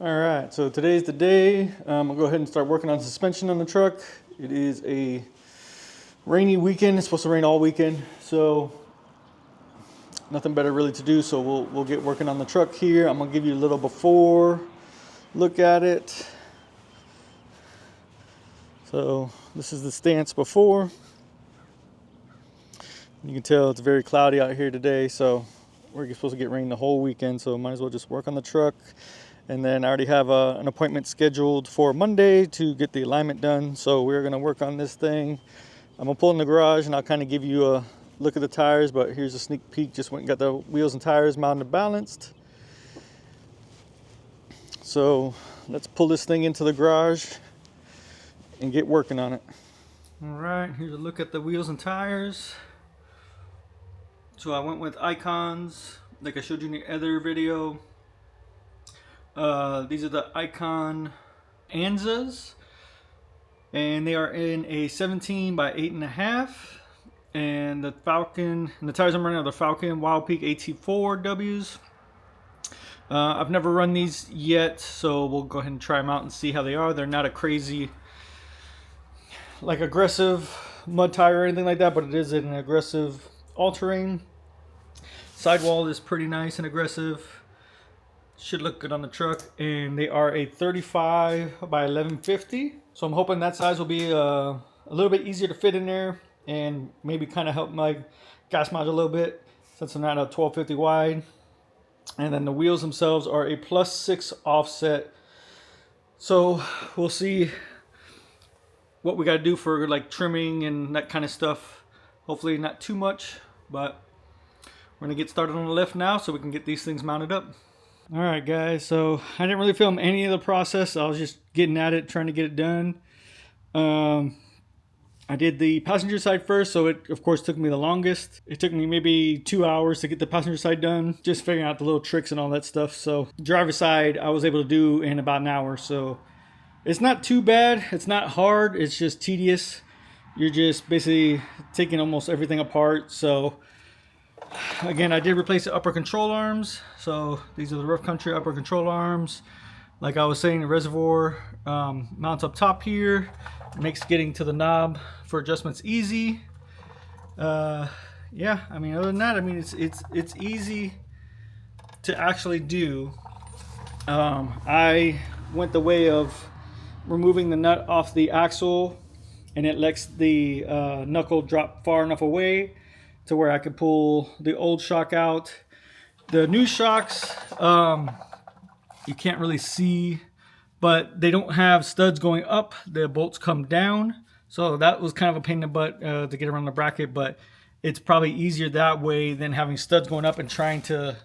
All right, so today's the day. I'll go ahead and start working on suspension on the truck. It is a rainy weekend. It's supposed to rain all weekend, so nothing better really to do. So we'll get working on the truck here. I'm gonna give you a little before look at it. So this is the stance before. You can tell it's very cloudy out here today, so we're supposed to get rain the whole weekend, so might as well just work on the truck. And then I already have an appointment scheduled for Monday to get the alignment done, so we're gonna work on this thing. I'm gonna pull in the garage and I'll kind of give you a look at the tires, but here's a sneak peek. Just went and got the wheels and tires mounted and balanced. So let's pull this thing into the garage and get working on it. All right, here's a look at the wheels and tires. So I went with Icons, like I showed you in the other video. These are the Icon Anzas, and they are in a 17 by 8.5. And the Falken, and the tires I'm running are the Falken Wild Peak AT4Ws. I've never run these yet, so we'll go ahead and try them out and see how they are. They're not a crazy, like aggressive mud tire or anything like that, but it is an aggressive all-terrain. Sidewall is pretty nice and aggressive. Should look good on the truck. And they are a 35 by 1150. So I'm hoping that size will be a little bit easier to fit in there and maybe kind of help my gas mileage a little bit since I'm not a 1250 wide. And then the wheels themselves are a +6 offset. So we'll see what we got to do for like trimming and that kind of stuff. Hopefully not too much, but we're gonna get started on the lift now so we can get these things mounted up. All right, guys, so I didn't really film any of the process. I was just getting at it, trying to get it done. I did the passenger side first, so it of course took me the longest. It took me maybe 2 hours to get the passenger side done, just figuring out the little tricks and all that stuff. So driver's side I was able to do in about an hour, so it's not too bad. It's not hard, it's just tedious. You're just basically taking almost everything apart. So again, I did replace the upper control arms. So these are the rough country upper control arms. Like I was saying, the reservoir mounts up top here. Makes getting to the knob for adjustments easy. Yeah, I mean, other than that, I mean, it's easy to actually do. I went the way of removing the nut off the axle, and it lets the knuckle drop far enough away to where I could pull the old shock out. The new shocks, you can't really see, but they don't have studs going up. The bolts come down. So that was kind of a pain in the butt to get around the bracket, but it's probably easier that way than having studs going up and trying to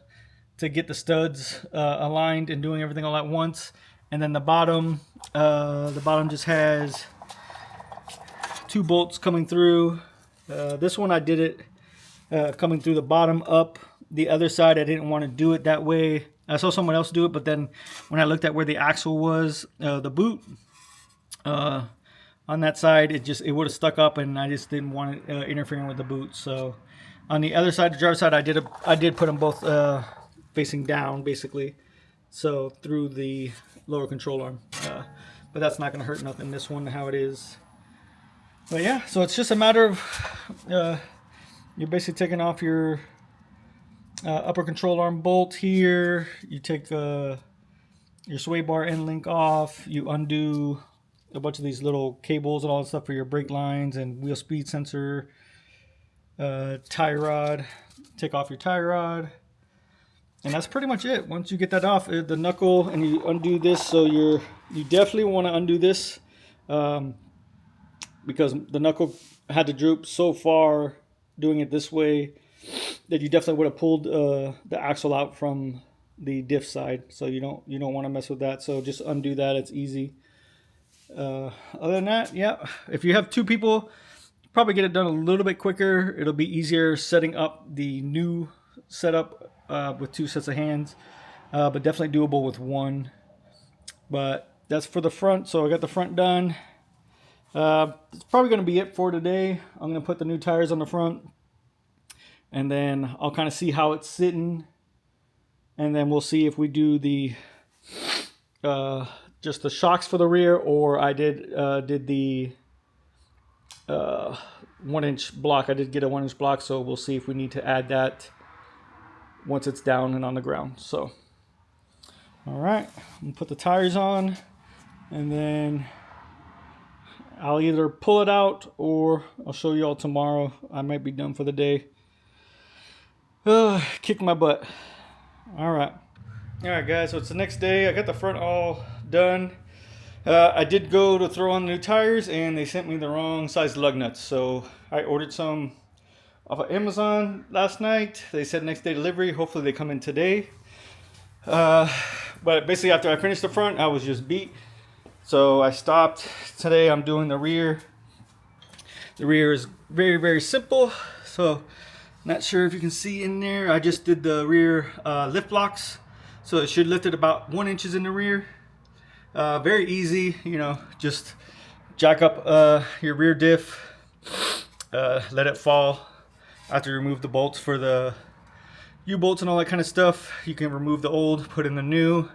get the studs aligned and doing everything all at once. And then the bottom just has 2 bolts coming through. This one I did it coming through the bottom up. The other side I didn't want to do it that way. I saw someone else do it, but then when I looked at where the axle was, the boot on that side, it would have stuck up, and I just didn't want it interfering with the boot. So on the other side, the driver's side, I did put them both facing down, basically, so through the lower control arm. But that's not going to hurt nothing. This one, how it is. But yeah, so it's just a matter of you're basically taking off your upper control arm bolt here. You take your sway bar end link off. You undo a bunch of these little cables and all that stuff for your brake lines and wheel speed sensor, tie rod. Take off your tie rod, and that's pretty much it. Once you get that off, the knuckle, and you undo this. So you definitely want to undo this because the knuckle had to droop so far doing it this way that you definitely would have pulled the axle out from the diff side. So you don't want to mess with that. So just undo that. It's easy. Other than that, yeah, if you have 2 people, probably get it done a little bit quicker. It'll be easier setting up the new setup with 2 sets of hands, but definitely doable with 1. But that's for the front. So I got the front done. It's probably going to be it for today. I'm going to put the new tires on the front, and then I'll kind of see how it's sitting, and then we'll see if we do the just the shocks for the rear, or I did the 1-inch block. I did get a 1-inch block, so we'll see if we need to add that once it's down and on the ground. So, all right, I'm gonna put the tires on, and then I'll either pull it out or I'll show you all tomorrow. I might be done for the day. Kick my butt. All right, guys. So it's the next day. I got the front all done. I did go to throw on the new tires, and they sent me the wrong size lug nuts. So I ordered some off of Amazon last night. They said next day delivery. Hopefully they come in today. But basically after I finished the front, I was just beat. So I stopped. Today I'm doing the rear. The rear is very, very simple. So not sure if you can see in there. I just did the rear lift blocks. So it should lift it about 1 inch in the rear. Very easy, you know, just jack up your rear diff, let it fall. After you remove the bolts for the U-bolts and all that kind of stuff, you can remove the old, put in the new.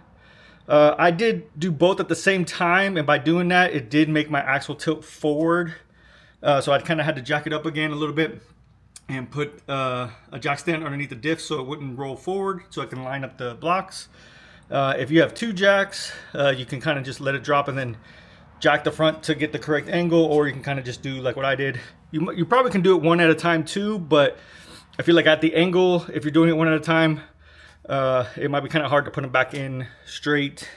I did do both at the same time, and by doing that, it did make my axle tilt forward. So I kind of had to jack it up again a little bit and put a jack stand underneath the diff so it wouldn't roll forward, so I can line up the blocks. If you have 2 jacks, you can kind of just let it drop and then jack the front to get the correct angle, or you can kind of just do like what I did. You probably can do it one at a time too, but I feel like at the angle, if you're doing it one at a time, it might be kind of hard to put them back in straight,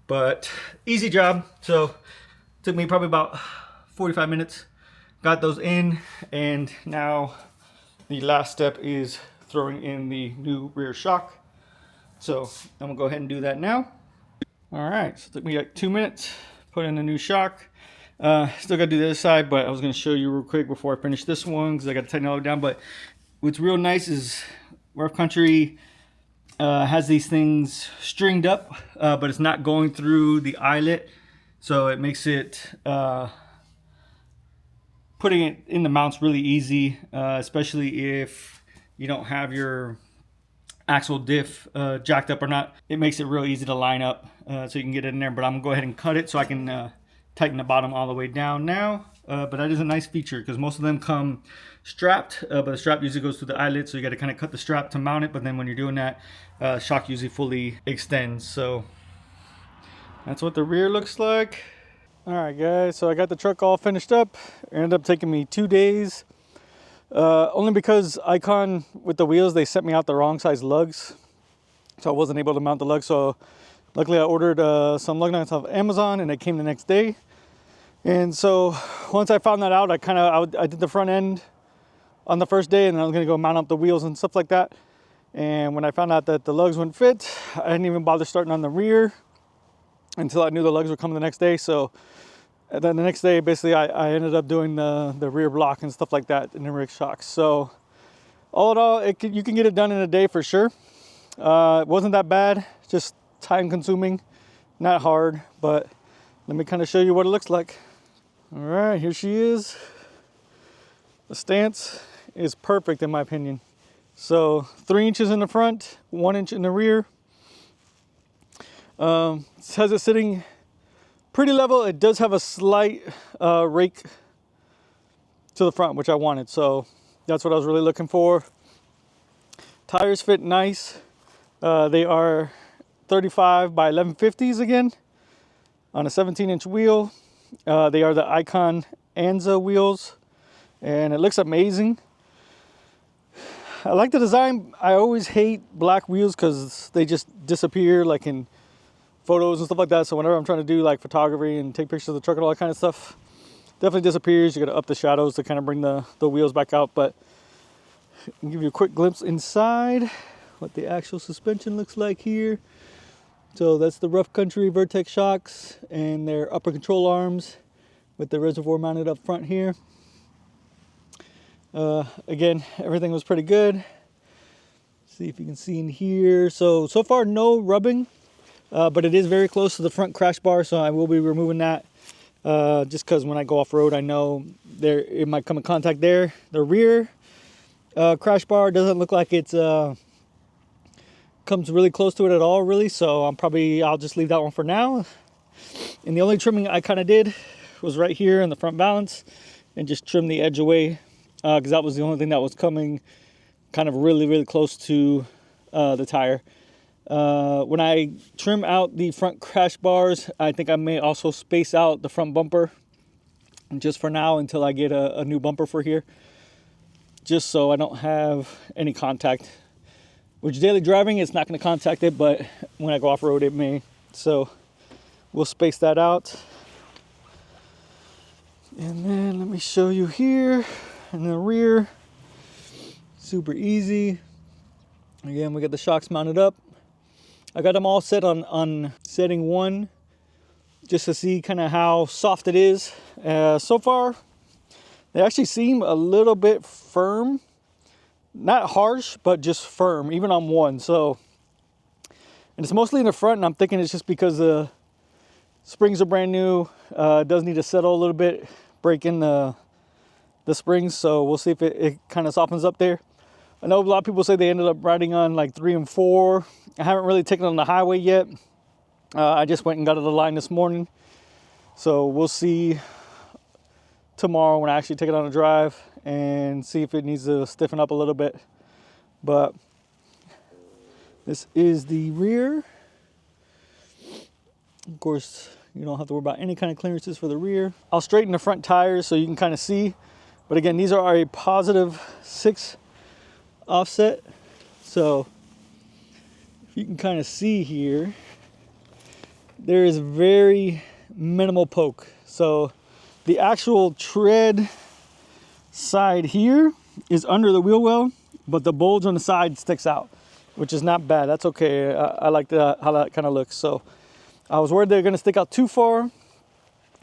but easy job. So it took me probably about 45 minutes, got those in, and now the last step is throwing in the new rear shock. So I'm gonna go ahead and do that now. All right, so it took me like 2 minutes, put in the new shock. Still gotta do the other side, but I was gonna show you real quick before I finish this one, because I gotta tighten it all down. But what's real nice is Rough Country has these things stringed up, but it's not going through the eyelet. So it makes it, putting it in the mounts really easy, especially if you don't have your axle diff jacked up or not. It makes it real easy to line up, so you can get it in there. But I'm gonna go ahead and cut it so I can tighten the bottom all the way down now. But that is a nice feature, because most of them come strapped, but the strap usually goes through the eyelet, so you got to kind of cut the strap to mount it. But then when you're doing that, shock usually fully extends. So that's what the rear looks like. All right, guys, so I got the truck all finished up. It ended up taking me 2 days. Only because Icon with the wheels, they sent me out the wrong size lugs, so I wasn't able to mount the lugs. So luckily I ordered some lug nuts off Amazon, and they came the next day. And so once I found that out, I did the front end on the first day, and then I was gonna go mount up the wheels and stuff like that. And when I found out that the lugs wouldn't fit, I didn't even bother starting on the rear until I knew the lugs would come the next day. So then the next day, basically, I ended up doing the rear block and stuff like that in the rear shocks. So all in all, you can get it done in a day for sure. It wasn't that bad, just time consuming, not hard, but let me kind of show you what it looks like. All right, here she is. The stance is perfect in my opinion. So 3 inches in the front, 1 inch in the rear. It has it sitting pretty level. It does have a slight rake to the front, which I wanted. So that's what I was really looking for. Tires fit nice. They are 35 by 1150s again on a 17-inch wheel. They are the Icon Anza wheels, and it looks amazing. I like the design. I always hate black wheels because they just disappear, like in photos and stuff like that. So whenever I'm trying to do like photography and take pictures of the truck and all that kind of stuff, definitely disappears. You got to up the shadows to kind of bring the wheels back out. But I'll give you a quick glimpse inside what the actual suspension looks like here. So that's the Rough Country Vertex shocks and their upper control arms with the reservoir mounted up front here. Again, everything was pretty good. See if you can see in here. So far no rubbing, but it is very close to the front crash bar, so I will be removing that just because when I go off-road, I know it might come in contact there. The rear crash bar doesn't look like it's comes really close to it at all, really. So I'll just leave that one for now. And the only trimming I kind of did was right here in the front balance, and just trim the edge away, because that was the only thing that was coming kind of really close to the tire. When I trim out the front crash bars, I think I may also space out the front bumper just for now until I get a new bumper for here, just so I don't have any contact. Which daily driving, it's not going to contact it, but when I go off-road it may. So we'll space that out. And then let me show you here in the rear. Super easy. Again, we got the shocks mounted up. I got them all set on setting 1 just to see kind of how soft it is. So far, they actually seem a little bit firm. Not harsh, but just firm, even on 1. So, and it's mostly in the front, and I'm thinking it's just because the springs are brand new. It does need to settle a little bit, break in the springs. So we'll see if it kind of softens up there. I know a lot of people say they ended up riding on like 3 and 4. I haven't really taken it on the highway yet. I just went and got it the line this morning. So we'll see tomorrow when I actually take it on a drive and see if it needs to stiffen up a little bit. But this is the rear. Of course, you don't have to worry about any kind of clearances for the rear. I'll straighten the front tires so you can kind of see. But again, these are a +6 offset. So if you can kind of see here, there is very minimal poke. So the actual tread side here is under the wheel well, but the bulge on the side sticks out, which is not bad. That's okay. I like how that kind of looks. So I was worried they're going to stick out too far,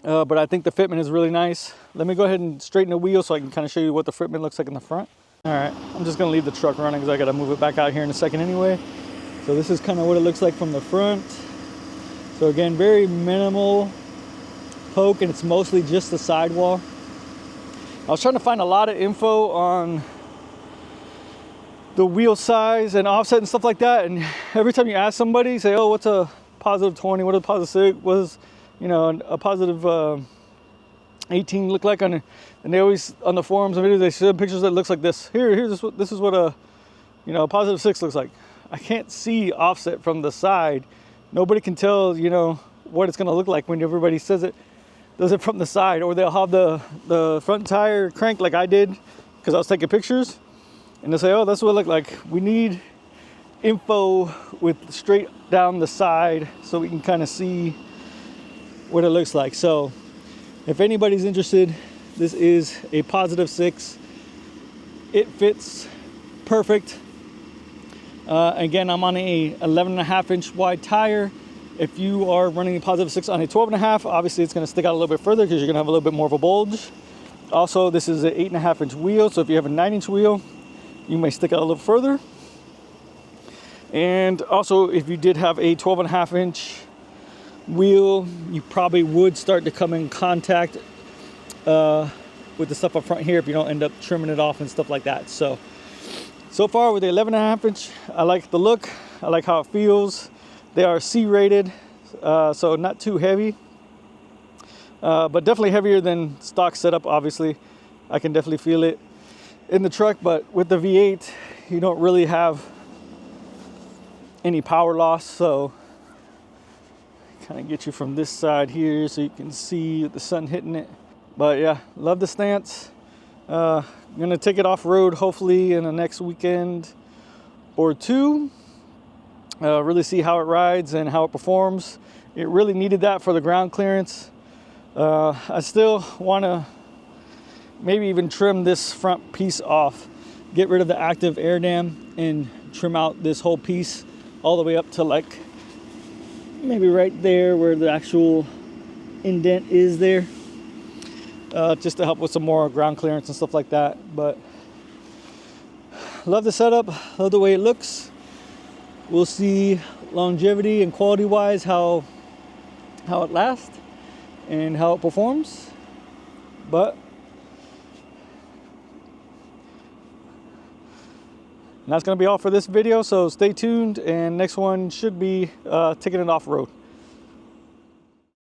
but I think the fitment is really nice. Let me go ahead and straighten the wheel so I can kind of show you what the fitment looks like in the front. All right, I'm just going to leave the truck running because I got to move it back out here in a second anyway. So this is kind of what it looks like from the front. So again, very minimal poke, and it's mostly just the sidewall. I was trying to find a lot of info on the wheel size and offset and stuff like that, and every time you ask somebody, say, oh, what's a +20, what a +6, what is, you know, a +18 look like on it? And they always, on the forums and videos, they send pictures that looks like this. This is what a, you know, a +6 looks like. I can't see offset from the side. Nobody can tell, you know, what it's gonna look like when everybody says it, does it from the side. Or they'll have the front tire cranked like I did, because I was taking pictures, and they'll say, oh, that's what it looked like. We need info with straight down the side so we can kind of see what it looks like. So if anybody's interested, this is a +6. It fits perfect. Again, I'm on a 11.5-inch wide tire. If you are running a +6 on a 12.5, obviously it's going to stick out a little bit further because you're going to have a little bit more of a bulge. Also, this is an 8.5-inch wheel, so if you have a 9-inch wheel, you may stick out a little further. And also, if you did have a 12.5-inch wheel, you probably would start to come in contact with the stuff up front here if you don't end up trimming it off and stuff like that. So far with the 11.5-inch, I like the look. I like how it feels. They are C-rated, so not too heavy, but definitely heavier than stock setup, obviously. I can definitely feel it in the truck, but with the V8, you don't really have any power loss. So kind of get you from this side here so you can see the sun hitting it. But yeah, love the stance. I'm gonna take it off-road hopefully in the next weekend or two. Really see how it rides and how it performs. It really needed that for the ground clearance. I still want to maybe even trim this front piece off, get rid of the active air dam and trim out this whole piece all the way up to like maybe right there where the actual indent is there, just to help with some more ground clearance and stuff like that. But love the setup, love the way it looks. We'll see longevity and quality wise how it lasts and how it performs. But And that's going to be all for this video, so stay tuned, and next one should be taking it off-road.